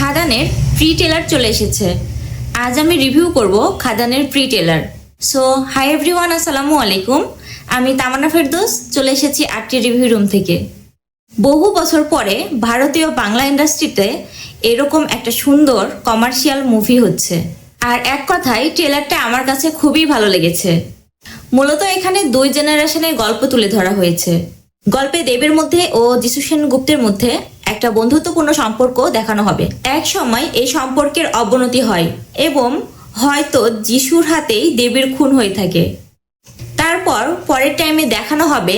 খাদানের pre teller চলে এসেছে। আজ আমি রিভিউ করব খাদানের trailer. So hi everyone, আসসালামু আলাইকুম। আমি তামান্না ফেরদৌস চলে এসেছি আরটি রিভিউ রুম থেকে। বহু বছর পরে ভারতীয় বাংলা ইন্ডাস্ট্রিতে এরকম একটা সুন্দর কমার্শিয়াল মুভি হচ্ছে, আর এক কথায় ট্রেলারটা আমার কাছে খুবই ভালো লেগেছে। মূলত এখানে দুই জেনারেশনের গল্প তুলে ধরা হয়েছে। গল্পে দেবের মধ্যে ও যিশু সেনগুপ্তের মধ্যে একটা বন্ধুত্বপূর্ণ সম্পর্ক দেখানো হবে। এক সময় এই সম্পর্কের অবনতি হয় এবং হয়তো যিশুর হাতেই দেবীর খুন হয়ে থাকে। তারপর পরের টাইমে দেখানো হবে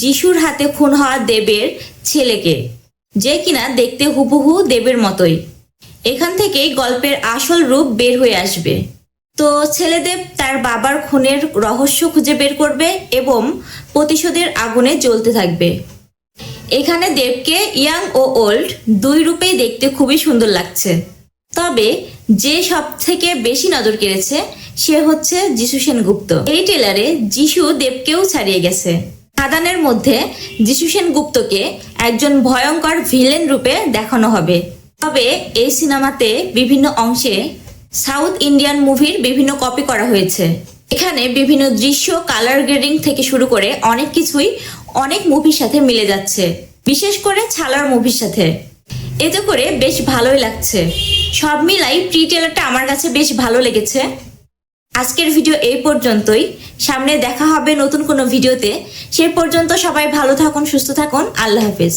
যিশুর হাতে খুন হওয়া দেবের ছেলেকে, যে কিনা দেখতে হুবহু দেবের মতোই। এখান থেকেই গল্পের আসল রূপ বের হয়ে আসবে। তো ছেলেদেব তার বাবার খুনের রহস্য খুঁজে বের করবে এবং প্রতিশোধের আগুনে জ্বলতে থাকবে। এখানে দেবকে ইয়াং ও ওল্ড দুই রূপেই দেখতে খুবই সুন্দর লাগছে। তবে যে সব থেকে বেশি নজর কেড়েছে সে হচ্ছে যিশু সেনগুপ্ত। এই ট্রেলারে যিশু দেবকেও ছাড়িয়ে গেছে। খাদানের মধ্যে যিশু সেনগুপ্তকে একজন ভয়ঙ্কর ভিলেন রূপে দেখানো হবে। তবে এই সিনেমাতে বিভিন্ন অংশে সাউথ ইন্ডিয়ান মুভির বিভিন্ন কপি করা হয়েছে। এখানে বিভিন্ন দৃশ্য, কালার গ্রেডিং থেকে শুরু করে অনেক কিছুই অনেক মুভির সাথে মিলে যাচ্ছে, বিশেষ করে ছালার মুভির সাথে। এতে করে বেশ ভালোই লাগছে। সব মিলাই প্রি টেলারটা আমার কাছে বেশ ভালো লেগেছে। আজকের ভিডিও এই পর্যন্তই। সামনে দেখা হবে নতুন কোনো ভিডিওতে। সে পর্যন্ত সবাই ভালো থাকুন, সুস্থ থাকুন। আল্লাহ হাফেজ।